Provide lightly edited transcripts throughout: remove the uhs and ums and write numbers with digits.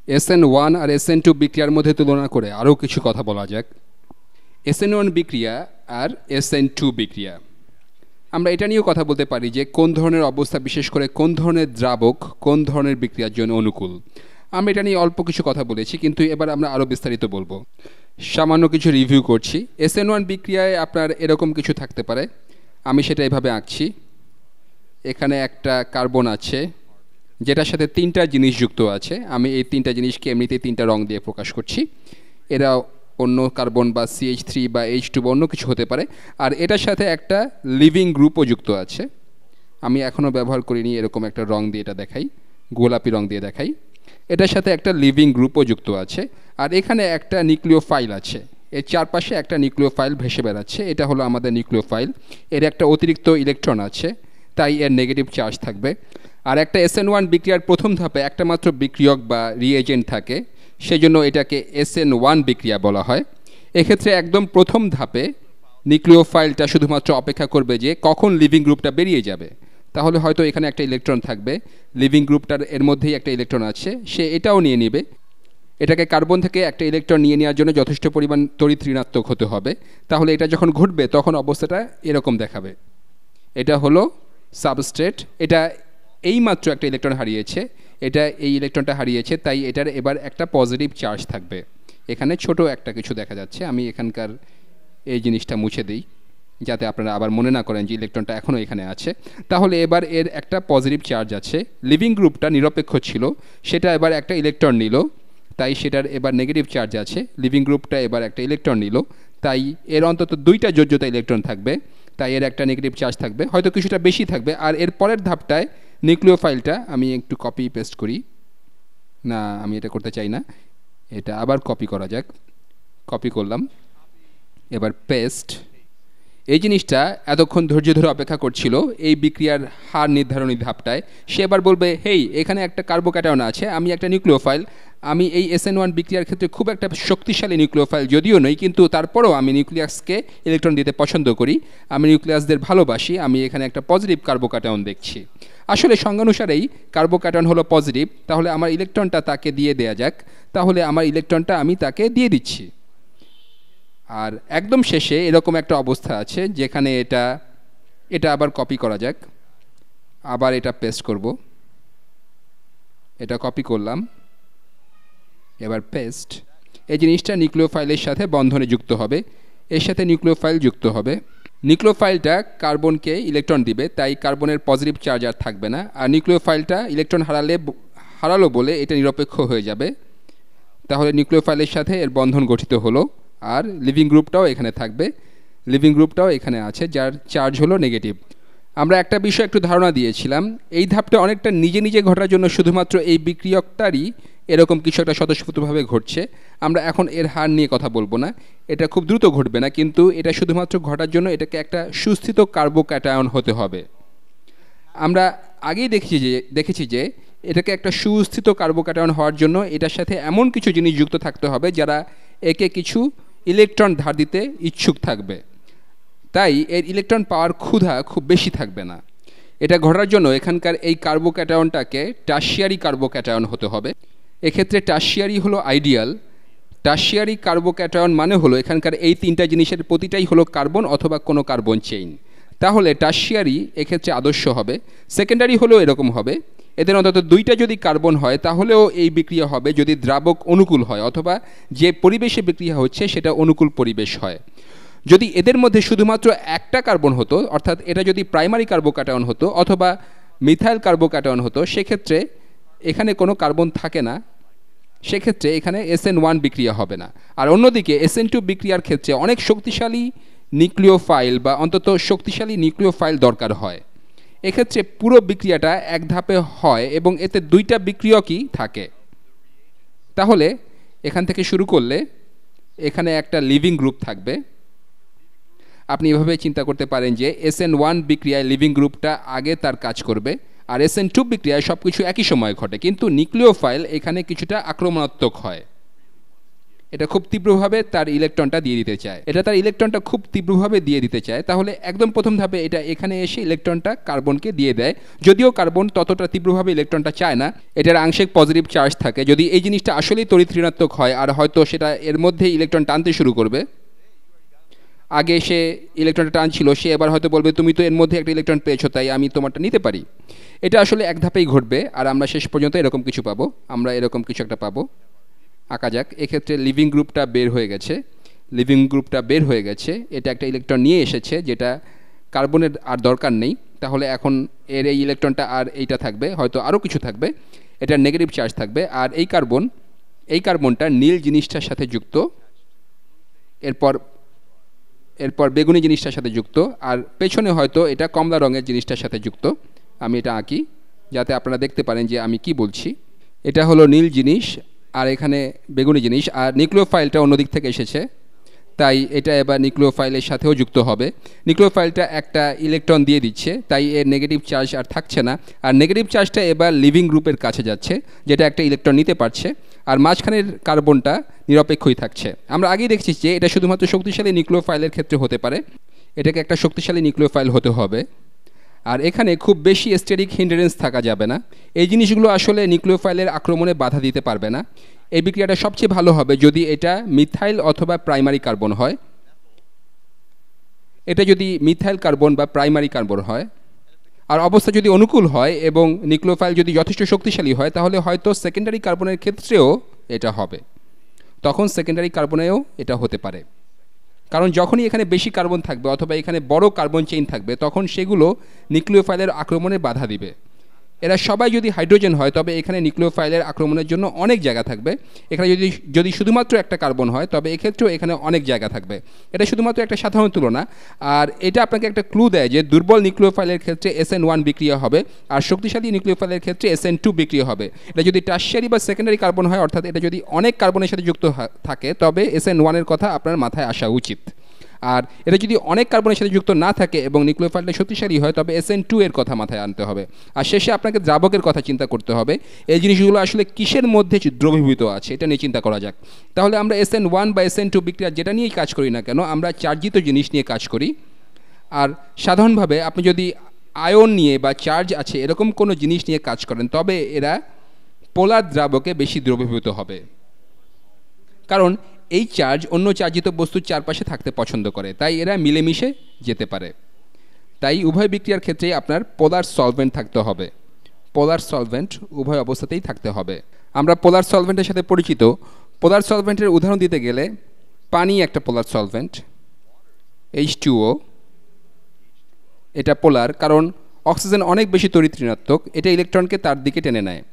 SN1 আর SN2 বিক্রিয়ার মধ্যে তুলনা করে আরও কিছু কথা বলা যাক। SN1 বিক্রিয়া আর SN2 বিক্রিয়া, আমরা এটা নিয়েও কথা বলতে পারি যে কোন ধরনের অবস্থা, বিশেষ করে কোন ধরনের দ্রাবক কোন ধরনের বিক্রিয়ার জন্য অনুকূল। আমরা এটা নিয়ে অল্প কিছু কথা বলেছি, কিন্তু এবার আমরা আরও বিস্তারিত বলবো। সামান্য কিছু রিভিউ করছি। SN1 বিক্রিয়ায় আপনার এরকম কিছু থাকতে পারে, আমি সেটা এভাবে আঁকছি। এখানে একটা কার্বন আছে যেটার সাথে তিনটা জিনিস যুক্ত আছে। আমি এই তিনটা জিনিসকে এমনিতেই তিনটা রং দিয়ে প্রকাশ করছি। এরা অন্য কার্বন বা CH3 বা H2 বা অন্য কিছু হতে পারে। আর এটার সাথে একটা লিভিং গ্রুপও যুক্ত আছে। আমি এখনও ব্যবহার করিনি, এরকম একটা রং দিয়ে এটা দেখাই, গোলাপি রং দিয়ে দেখাই। এটার সাথে একটা লিভিং গ্রুপও যুক্ত আছে। আর এখানে একটা নিউক্লিওফাইল আছে, এর চারপাশে একটা নিউক্লিওফাইল ভেসে বেড়াচ্ছে। এটা হলো আমাদের নিউক্লিওফাইল। এর একটা অতিরিক্ত ইলেকট্রন আছে, তাই এর নেগেটিভ চার্জ থাকবে। আর একটা SN1 বিক্রিয়ার প্রথম ধাপে একটা মাত্র বিক্রিয়ক বা রিএজেন্ট থাকে, সেজন্য এটাকে SN1 বিক্রিয়া বলা হয়। এক্ষেত্রে একদম প্রথম ধাপে নিউক্লিওফাইলটা শুধুমাত্র অপেক্ষা করবে যে কখন লিভিং গ্রুপটা বেরিয়ে যাবে। তাহলে হয়তো এখানে একটা ইলেকট্রন থাকবে, লিভিং গ্রুপটার এর মধ্যেই একটা ইলেকট্রন আছে, সে এটাও নিয়ে নেবে। এটাকে কার্বন থেকে একটা ইলেকট্রন নিয়ে নেওয়ার জন্য যথেষ্ট পরিমাণ তড়িৎ ঋণাত্মক হতে হবে। তাহলে এটা যখন ঘটবে তখন অবস্থাটা এরকম দেখাবে। এটা হলো সাবস্ট্রেট, এটা এইমাত্র একটা ইলেকট্রন হারিয়েছে, এটা এই ইলেকট্রনটা হারিয়েছে, তাই এটার এবার একটা পজিটিভ চার্জ থাকবে। এখানে ছোট একটা কিছু দেখা যাচ্ছে, আমি এখানকার এই জিনিসটা মুছে দিই যাতে আপনারা আবার মনে না করেন যে ইলেকট্রনটা এখনও এখানে আছে। তাহলে এবার এর একটা পজিটিভ চার্জ আছে। লিভিং গ্রুপটা নিরপেক্ষ ছিল, সেটা এবার একটা ইলেকট্রন নিল, তাই সেটার এবার নেগেটিভ চার্জ আছে। লিভিং গ্রুপটা এবার একটা ইলেকট্রন নিল, তাই এর অন্তত দুইটা যোজ্যতা ইলেকট্রন থাকবে, তাই এর একটা নেগেটিভ চার্জ থাকবে, হয়তো কিছুটা বেশি থাকবে। আর এর পরের ধাপটায় নিউক্লিওফাইলটা, আমি একটু কপি পেস্ট করি, না আমি এটা করতে চাই না, এটা আবার কপি করা যাক। কপি করলাম, এবার পেস্ট। এই জিনিসটা এতক্ষণ ধৈর্য ধরে অপেক্ষা করছিল এই বিক্রিয়ার হার নির্ধারণী ধাপটায়। সে এবার বলবে, হেই এখানে একটা কার্বোক্যাটায়ন আছে, আমি একটা নিউক্লিওফাইল, আমি এই SN1 বিক্রিয়ার ক্ষেত্রে খুব একটা শক্তিশালী নিউক্লিওফাইল যদিও নই, কিন্তু তারপরেও আমি নিউক্লিয়াসকে ইলেকট্রন দিতে পছন্দ করি, আমি নিউক্লিয়াসদের ভালোবাসি, আমি এখানে একটা পজিটিভ কার্বোক্যাটায়ন দেখছি। আসলে সংজ্ঞানুসারেই কার্বোক্যাটায়ন হলো পজিটিভ, তাহলে আমার ইলেকট্রনটা তাকে দিয়ে দেয়া যাক। তাহলে আমার ইলেকট্রনটা আমি তাকে দিয়ে দিচ্ছি। আর একদম শেষে এরকম একটা অবস্থা আছে যেখানে এটা আবার কপি করা যাক, আবার এটা পেস্ট করব, এটা কপি করলাম, এবার পেস্ট। এই জিনিসটা নিউক্লিওফাইলের সাথে বন্ধনে যুক্ত হবে, এর সাথে নিউক্লিওফাইল যুক্ত হবে। নিউক্লিওফাইলটা কার্বনকে ইলেকট্রন দিবে, তাই কার্বনের পজিটিভ চার্জ আর থাকবে না। আর নিউক্লিওফাইলটা ইলেকট্রন হারালো বলে এটা নিরপেক্ষ হয়ে যাবে। তাহলে নিউক্লিওফাইলের সাথে এর বন্ধন গঠিত হলো, আর লিভিং গ্রুপটাও এখানে থাকবে, লিভিং গ্রুপটাও এখানে আছে, যার চার্জ হলো নেগেটিভ। আমরা একটা বিষয় একটু ধারণা দিয়েছিলাম, এই ধাপটা অনেকটা নিজে নিজে ঘটার জন্য শুধুমাত্র এই বিক্রিয়কটারই এরকম কিছু একটা স্বতঃস্ফূর্তভাবে ঘটছে। আমরা এখন এর হার নিয়ে কথা বলবো না, এটা খুব দ্রুত ঘটবে না, কিন্তু এটা শুধুমাত্র ঘটার জন্য এটাকে একটা সুস্থিত কার্বোক্যাটায়ন হতে হবে। আমরা আগেই দেখেছি যে এটাকে একটা সুস্থিত কার্বোক্যাটায়ন হওয়ার জন্য এটার সাথে এমন কিছু জিনিস যুক্ত থাকতে হবে যারা একে কিছু ইলেকট্রন ধার দিতে ইচ্ছুক থাকবে, তাই এর ইলেকট্রন পাওয়ার ক্ষুধা খুব বেশি থাকবে না। এটা ঘটার জন্য এখানকার এই কার্বোক্যাটায়নটাকে টারশিয়ারি কার্বোক্যাটায়ন হতে হবে। এক্ষেত্রে টারশিয়ারি হলো আইডিয়াল। টারশিয়ারি কার্বোক্যাটায়ন মানে হলো এখানকার এই তিনটা জিনিসের প্রতিটাই হলো কার্বন অথবা কোনো কার্বন চেইন, তাহলে টারশিয়ারি এক্ষেত্রে আদর্শ হবে। সেকেন্ডারি হলেও এরকম হবে, এদের অন্তত দুইটা যদি কার্বন হয় তাহলেও এই বিক্রিয়া হবে যদি দ্রাবক অনুকূল হয় অথবা যে পরিবেশে বিক্রিয়া হচ্ছে সেটা অনুকূল পরিবেশ হয়। যদি এদের মধ্যে শুধুমাত্র একটা কার্বন হতো, অর্থাৎ এটা যদি প্রাইমারি কার্বোক্যাটায়ন হতো অথবা মিথাইল কার্বোক্যাটায়ন হতো, সেক্ষেত্রে এখানে কোনো কার্বন থাকে না, সেক্ষেত্রে এখানে SN1 বিক্রিয়া হবে না। আর অন্যদিকে SN2 বিক্রিয়ার ক্ষেত্রে অনেক শক্তিশালী নিউক্লিওফাইল বা অন্তত শক্তিশালী নিউক্লিওফাইল দরকার হয়। এক্ষেত্রে পুরো বিক্রিয়াটা এক ধাপে হয় এবং এতে দুইটা বিক্রিয়কই থাকে। তাহলে এখান থেকে শুরু করলে এখানে একটা লিভিং গ্রুপ থাকবে। আপনি এভাবে চিন্তা করতে পারেন যে SN1 বিক্রিয়ায় লিভিং গ্রুপটা আগে তার কাজ করবে, আর SN2 বিক্রিয়ায় সব কিছু একই সময় ঘটে, কিন্তু নিউক্লিওফাইল এখানে কিছুটা আক্রমণাত্মক হয়। এটা খুব তীব্রভাবে তার ইলেকট্রনটা দিয়ে দিতে চায়, এটা তার ইলেকট্রনটা খুব তীব্রভাবে দিয়ে দিতে চায়, তাহলে একদম প্রথম ধাপে এটা এখানে এসে ইলেকট্রনটা কার্বনকে দিয়ে দেয়। যদিও কার্বন ততটা তীব্রভাবে ইলেকট্রনটা চায় না, এটার আংশিক পজিটিভ চার্জ থাকে। যদি এই জিনিসটা আসলেই তড়িৎ ঋণাত্মক হয় আর হয়তো সেটা এর মধ্যে ইলেকট্রন টানতে শুরু করবে, আগে সে ইলেকট্রনটা টানছিল, সে এবার হয়তো বলবে তুমি তো এর মধ্যে একটা ইলেকট্রন পেয়েছো তাই আমি তোমারটা নিতে পারি। এটা আসলে এক ধাপেই ঘটবে আর আমরা শেষ পর্যন্ত এরকম কিছু পাবো, আমরা এরকম কিছু একটা পাবো। আঁকা যাক, এক্ষেত্রে লিভিং গ্রুপটা বের হয়ে গেছে, লিভিং গ্রুপটা বের হয়ে গেছে, এটা একটা ইলেকট্রন নিয়ে এসেছে যেটা কার্বনের আর দরকার নেই। তাহলে এখন এর এই ইলেকট্রনটা আর এইটা থাকবে, হয়তো আরও কিছু থাকবে, এটা নেগেটিভ চার্জ থাকবে। আর এই কার্বনটা নীল জিনিসটার সাথে যুক্ত, এরপর বেগুনি জিনিসটার সাথে যুক্ত, আর পেছনে হয়তো এটা কমলা রঙের জিনিসটার সাথে যুক্ত। আমি এটা আঁকি যাতে আপনারা দেখতে পারেন যে আমি কি বলছি। এটা হলো নীল জিনিস আর এখানে বেগুনি জিনিস, আর নিউক্লিওফাইলটা অন্য দিক থেকে এসেছে, তাই এটা এবার নিউক্লিওফাইলের সাথেও যুক্ত হবে। নিউক্লিওফাইলটা একটা ইলেকট্রন দিয়ে দিচ্ছে, তাই এর নেগেটিভ চার্জ আর থাকছে না, আর নেগেটিভ চার্জটা এবার লিভিং গ্রুপের কাছে যাচ্ছে যেটা একটা ইলেকট্রন নিতে পারছে, আর মাঝখানের কার্বনটা নিরপেক্ষই থাকছে। আমরা আগেই দেখছি যে এটা শুধুমাত্র শক্তিশালী নিউক্লিওফাইলের ক্ষেত্রে হতে পারে, এটাকে একটা শক্তিশালী নিউক্লিওফাইল হতে হবে। আর এখানে খুব বেশি স্টেরিক হিন্ডারেন্স থাকা যাবে না, এই জিনিসগুলো আসলে নিউক্লিওফাইলের আক্রমণে বাধা দিতে পারবে না। এই বিক্রিয়াটা সবচেয়ে ভালো হবে যদি এটা মিথাইল অথবা প্রাইমারি কার্বন হয়। এটা যদি মিথাইল কার্বন বা প্রাইমারি কার্বন হয় আর অবস্থা যদি অনুকূল হয় এবং নিউক্লিওফাইল যদি যথেষ্ট শক্তিশালী হয়, তাহলে হয়তো সেকেন্ডারি কার্বনের ক্ষেত্রেও এটা হবে, তখন সেকেন্ডারি কার্বনেও এটা হতে পারে। কারণ যখনই এখানে বেশি কার্বন থাকবে অথবা এখানে বড় কার্বন চেইন থাকবে তখন সেগুলো নিউক্লিওফাইলের আক্রমণে বাধা দিবে। এরা সবাই যদি হাইড্রোজেন হয় তবে এখানে নিউক্লিওফাইলের আক্রমণের জন্য অনেক জায়গা থাকবে। এখানে যদি শুধুমাত্র একটা কার্বন হয় তবে এক্ষেত্রেও এখানে অনেক জায়গা থাকবে। এটা শুধুমাত্র একটা সাধারণ তুলনা, আর এটা আপনাকে একটা ক্লু দেয় যে দুর্বল নিউক্লিওফাইলের ক্ষেত্রে SN1 বিক্রিয়া হবে আর শক্তিশালী নিউক্লিওফাইলের ক্ষেত্রে SN2 বিক্রিয়া হবে। এটা যদি টারশিয়ারি বা সেকেন্ডারি কার্বন হয়, অর্থাৎ এটা যদি অনেক কার্বনের সাথে যুক্ত থাকে, তবে SN1 এর কথা আপনার মাথায় আসা উচিত। আর এটা যদি অনেক কার্বনের সাথে যুক্ত না থাকে এবং নিউক্লিওফাইলটা শক্তিশালী হয় তবে SN2 এর কথা মাথায় আনতে হবে। আর শেষে আপনাকে দ্রাবকের কথা চিন্তা করতে হবে, এই জিনিসগুলো আসলে কিসের মধ্যে দ্রবীভূত আছে এটা নিয়ে চিন্তা করা যাক। তাহলে আমরা SN1 বা SN2 বিক্রিয়া যেটা নিয়েই কাজ করি না কেন, আমরা চার্জিত জিনিস নিয়ে কাজ করি। আর সাধারণভাবে আপনি যদি আয়ন নিয়ে বা চার্জ আছে এরকম কোনো জিনিস নিয়ে কাজ করেন তবে এরা পোলার দ্রাবকে বেশি দ্রবীভূত হবে, কারণ এই চার্জ অন্য চার্জিত বস্তুর চারপাশে থাকতে পছন্দ করে, তাই এরা মিলেমিশে যেতে পারে। তাই উভয় বিক্রিয়ার ক্ষেত্রেই আপনার পোলার সলভেন্ট থাকতে হবে, পোলার সলভেন্ট উভয় অবস্থাতেই থাকতে হবে। আমরা পোলার সলভেন্টের সাথে পরিচিত। পোলার সলভেন্টের উদাহরণ দিতে গেলে পানি একটা পোলার সলভেন্ট, H2O, এটা পোলার কারণ অক্সিজেন অনেক বেশি তড়িৎ ঋণাত্মক, এটা ইলেকট্রনকে তার দিকে টেনে নেয়,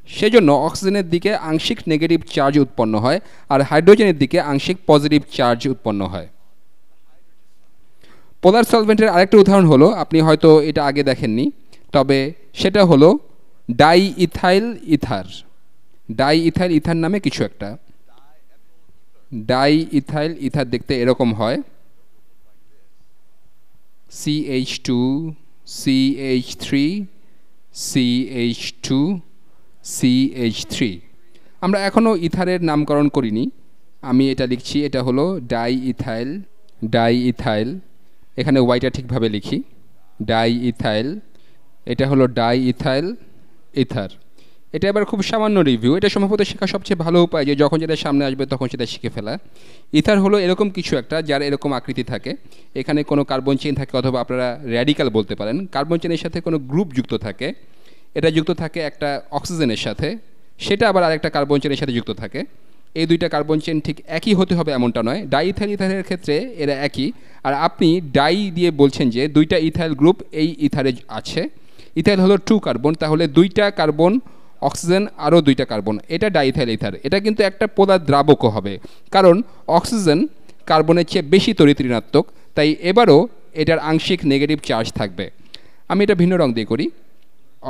সেজন্য অক্সিজেনের দিকে আংশিক নেগেটিভ চার্জ উৎপন্ন হয় আর হাইড্রোজেনের দিকে আংশিক পজিটিভ চার্জ উৎপন্ন হয়। পোলার সলভেন্টের আরেকটা উদাহরণ হলো, আপনি হয়তো এটা আগে দেখেননি, তবে সেটা হলো die ethyl ether. Die ethyl ether নামে কিছু একটা। ডাই ইথাইল ইথার দেখতে এরকম হয়, CH2 CH3 CH2 CH3। আমরা এখনও ইথারের নামকরণ করিনি, আমি এটা লিখছি, এটা হলো ডাই ইথাইল, ডাই ইথাইল, এখানে ওয়াইটা ঠিকভাবে লিখি, ডাই ইথাইল, এটা হলো ডাই ইথাইল ইথার। এটা এবার খুব সামান্য রিভিউ, এটা সম্ভবত শেখা সবচেয়ে ভালো উপায় যে যখন যেটা সামনে আসবে তখন সেটা শিখে ফেলা। ইথার হলো এরকম কিছু একটা যার এরকম আকৃতি থাকে, এখানে কোনো কার্বন চেইন থাকে অথবা আপনারা র্যাডিক্যাল বলতে পারেন, কার্বন চেইনের সাথে কোনো গ্রুপ যুক্ত থাকে, এটা যুক্ত থাকে একটা অক্সিজেনের সাথে, সেটা আবার আরেকটা কার্বন চেইনের সাথে যুক্ত থাকে। এই দুইটা কার্বন চেইন ঠিক একই হতে হবে এমনটা নয়, ডাই ইথাইল ইথারের ক্ষেত্রে এরা একই। আর আপনি ডাই দিয়ে বলছেন যে দুইটা ইথাইল গ্রুপ এই ইথারে আছে, ইথাইল হলো 2 কার্বন, তাহলে দুইটা কার্বন অক্সিজেন আরও দুইটা কার্বন, এটা ডাইথাইল ইথার। এটা কিন্তু একটা পোলার দ্রাবকও হবে কারণ অক্সিজেন কার্বনের চেয়ে বেশি তড়িৎ ঋণাত্মক, তাই এবারও এটার আংশিক নেগেটিভ চার্জ থাকবে। আমি এটা ভিন্ন রং দিয়ে করি,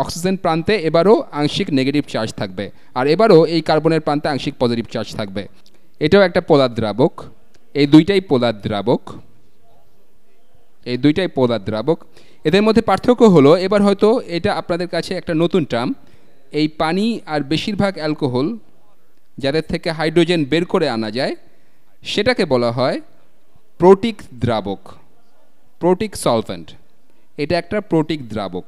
অক্সিজেন প্রান্তে এবারও আংশিক নেগেটিভ চার্জ থাকবে আর এবারও এই কার্বনের প্রান্তে আংশিক পজিটিভ চার্জ থাকবে। এটাও একটা পোলার দ্রাবক, এই দুইটাই পোলার দ্রাবক, এই দুইটাই পোলার দ্রাবক। এদের মধ্যে পার্থক্য হলো, এবার হয়তো এটা আপনাদের কাছে একটা নতুন টার্ম, এই পানি আর বেশিরভাগ অ্যালকোহল যাদের থেকে হাইড্রোজেন বের করে আনা যায় সেটাকে বলা হয় প্রোটিক দ্রাবক, প্রোটিক সলভেন্ট। এটা একটা প্রোটিক দ্রাবক।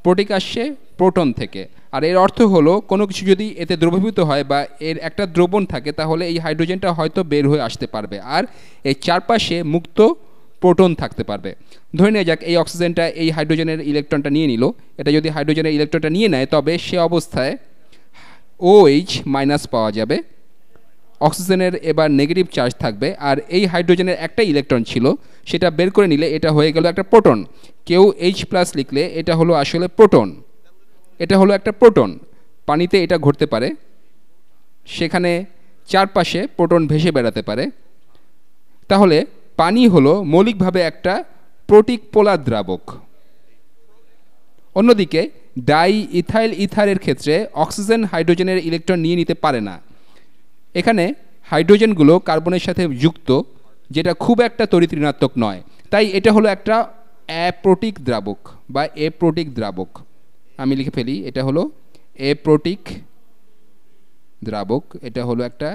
প্রোটিক আসছে প্রোটন থেকে, আর এর অর্থ হলো কোনো কিছু যদি এতে দ্রবীভূত হয় বা এর একটা দ্রবণ থাকে তাহলে এই হাইড্রোজেনটা হয়তো বের হয়ে আসতে পারবে, আর এর চারপাশে মুক্ত প্রোটন থাকতে পারবে। ধরে নেওয়া যাক এই অক্সিজেনটা এই হাইড্রোজেনের ইলেকট্রনটা নিয়ে নিল। এটা যদি হাইড্রোজেনের ইলেকট্রনটা নিয়ে নেয় তবে সে অবস্থায় OH মাইনাস পাওয়া যাবে, অক্সিজেনের এবার নেগেটিভ চার্জ থাকবে, আর এই হাইড্রোজেনের একটা ইলেকট্রন ছিল সেটা বের করে নিলে এটা হয়ে গেল একটা প্রোটন। কেউ H+ লিখলে এটা হলো আসলে প্রোটন, এটা হলো একটা প্রোটন। পানিতে এটা ঘটতে পারে, সেখানে চারপাশে প্রোটন ভেসে বেড়াতে পারে। তাহলে পানি হলো মৌলিকভাবে একটা প্রোটিক পোলার দ্রাবক। অন্যদিকে ডাই ইথাইল ইথারের ক্ষেত্রে অক্সিজেন হাইড্রোজেনের ইলেকট্রন নিয়ে নিতে পারে না। এখানে হাইড্রোজেনগুলো কার্বনের সাথে যুক্ত, যেটা খুব একটা তড়িৎ ঋণাত্মক নয়, তাই এটা হলো একটা অ্যাপ্রোটিক দ্রাবক বা এপ্রোটিক দ্রাবক। আমি লিখে ফেলি, এটা হলো এপ্রোটিক দ্রাবক, এটা হলো একটা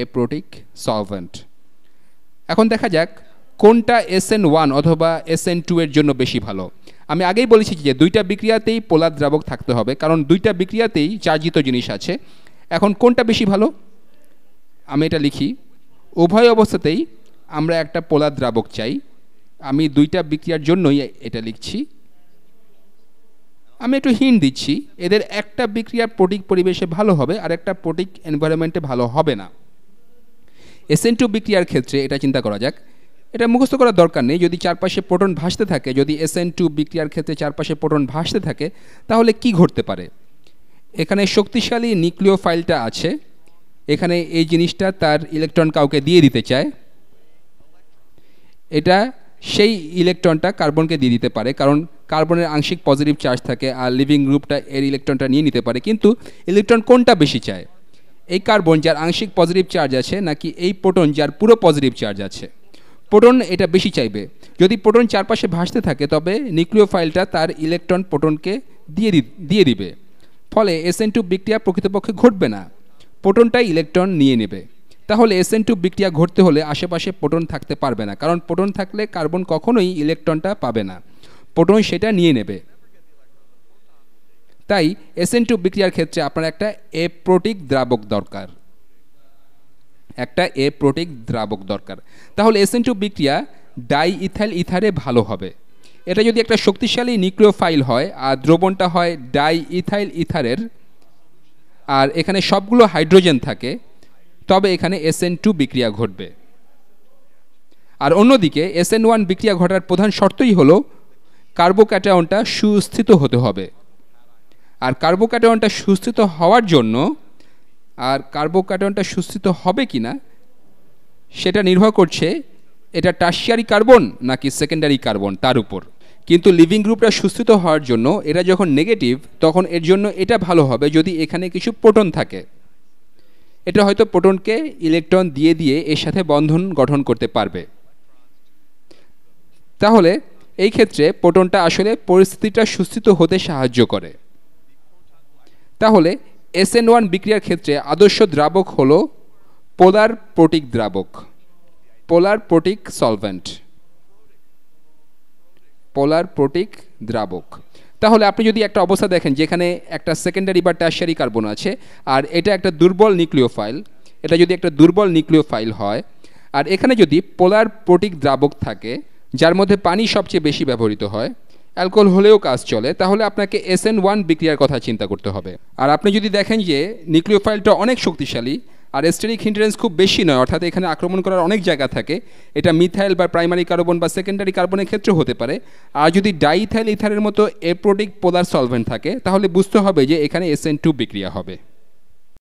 এপ্রোটিক সলভেন্ট। এখন দেখা যাক কোনটা SN1 অথবা SN2 এর জন্য বেশি ভালো। আমি আগেই বলেছি যে দুইটা বিক্রিয়াতেই পোলার দ্রাবক থাকতে হবে, কারণ দুইটা বিক্রিয়াতেই চার্জিত জিনিস আছে। এখন কোনটা বেশি ভালো আমি এটা লিখি, উভয় অবস্থাতেই আমরা একটা পোলার দ্রাবক চাই। আমি দুইটা বিক্রিয়ার জন্যই এটা লিখছি। আমি একটু হিন্ট দিচ্ছি, এদের একটা বিক্রিয়া প্রোটিক পরিবেশে ভালো হবে আর একটা প্রোটিক এনভায়রনমেন্টে ভালো হবে না। SN2 বিক্রিয়ার ক্ষেত্রে এটা চিন্তা করা যাক, এটা মুখস্থ করার দরকার নেই। যদি চারপাশে প্রোটন ভাসতে থাকে, যদি SN2 বিক্রিয়ার ক্ষেত্রে চারপাশে প্রোটন ভাসতে থাকে তাহলে কি ঘটতে পারে? এখানে শক্তিশালী নিউক্লিওফাইলটা আছে, এখানে এই জিনিসটা তার ইলেকট্রন কাউকে দিয়ে দিতে চায়। এটা সেই ইলেকট্রনটা কার্বনকে দিয়ে দিতে পারে, কারণ কার্বনের আংশিক পজিটিভ চার্জ থাকে আর লিভিং গ্রুপটা এর ইলেকট্রনটা নিয়ে নিতে পারে। কিন্তু ইলেকট্রন কোনটা বেশি চায়, এই কার্বন যার আংশিক পজিটিভ চার্জ আছে নাকি এই প্রোটন যার পুরো পজিটিভ চার্জ আছে? প্রোটন এটা বেশি চাইবে। যদি প্রোটন চারপাশে ভাসতে থাকে তবে নিউক্লিওফাইলটা তার ইলেকট্রন প্রোটনকে দিয়ে দিবে, ফলে SN2 বিক্রিয়া প্রকৃতপক্ষে ঘটবে না, প্রোটনটাই ইলেকট্রন নিয়ে নেবে। তাহলে SN2 বিক্রিয়া ঘটতে হলে আশেপাশে প্রোটন থাকতে পারবে না, কারণ প্রোটন থাকলে কার্বন কখনোই ইলেকট্রনটা পাবে না, প্রোটন সেটা নিয়ে নেবে। তাই SN2 বিক্রিয়ার ক্ষেত্রে আপনার একটা এপ্রোটিক দ্রাবক দরকার, একটা এপ্রোটিক দ্রাবক দরকার। তাহলে SN2 বিক্রিয়া ডাই ইথাইল ইথারে ভালো হবে। এটা যদি একটা শক্তিশালী নিউক্লিওফাইল হয় আর দ্রবণটা হয় ডাই ইথাইল ইথারের, আর এখানে সবগুলো হাইড্রোজেন থাকে, তবে এখানে SN2 বিক্রিয়া ঘটবে। আর অন্যদিকে SN1 বিক্রিয়া ঘটার প্রধান শর্তই হলো কার্বোক্যাটায়নটা সুস্থিত হতে হবে। আর কার্বোক্যাটায়নটা সুস্থিত হওয়ার জন্য, আর কার্বোক্যাটায়নটা সুস্থিত হবে কিনা সেটা নির্ভর করছে এটা টারশিয়ারি কার্বন নাকি সেকেন্ডারি কার্বন তার উপর। কিন্তু লিভিং গ্রুপটা সুস্থিত হওয়ার জন্য এরা যখন নেগেটিভ তখন এর জন্য এটা ভালো হবে যদি এখানে কিছু প্রোটন থাকে। এটা হয়তো প্রোটনকে ইলেকট্রন দিয়ে দিয়ে এর সাথে বন্ধন গঠন করতে পারবে। তাহলে এই ক্ষেত্রে প্রোটনটা আসলে পরিস্থিতিটা সুস্থিত হতে সাহায্য করে। তাহলে SN1 বিক্রিয়ার ক্ষেত্রে আদর্শ দ্রাবক হলো পোলার প্রোটিক দ্রাবক, পোলার প্রোটিক সলভেন্ট, পোলার প্রোটিক দ্রাবক। তাহলে আপনি যদি একটা অবস্থা দেখেন যেখানে একটা সেকেন্ডারি বা টারশিয়ারি কার্বন আছে আর এটা একটা দুর্বল নিউক্লিওফাইল, এটা যদি একটা দুর্বল নিউক্লিওফাইল হয় আর এখানে যদি পোলার প্রোটিক দ্রাবক থাকে যার মধ্যে পানি সবচেয়ে বেশি ব্যবহৃত হয়, অ্যালকোহল হলেও কাজ চলে, তাহলে আপনাকে SN1 বিক্রিয়ার কথা চিন্তা করতে হবে। আর আপনি যদি দেখেন যে নিউক্লিওফাইলটা অনেক শক্তিশালী আর স্টেরিক হিন্ড্রেন্স খুব বেশি নয়, অর্থাৎ এখানে আক্রমণ করার অনেক জায়গা থাকে, এটা মিথাইল বা প্রাইমারি কার্বন বা সেকেন্ডারি কার্বনের ক্ষেত্রেও হতে পারে। আর যদি ডাইথাইল ইথারের মতো এপ্রোটিক পোলার সলভেন্ট থাকে তাহলে বুঝতে হবে যে এখানে SN2 বিক্রিয়া হবে।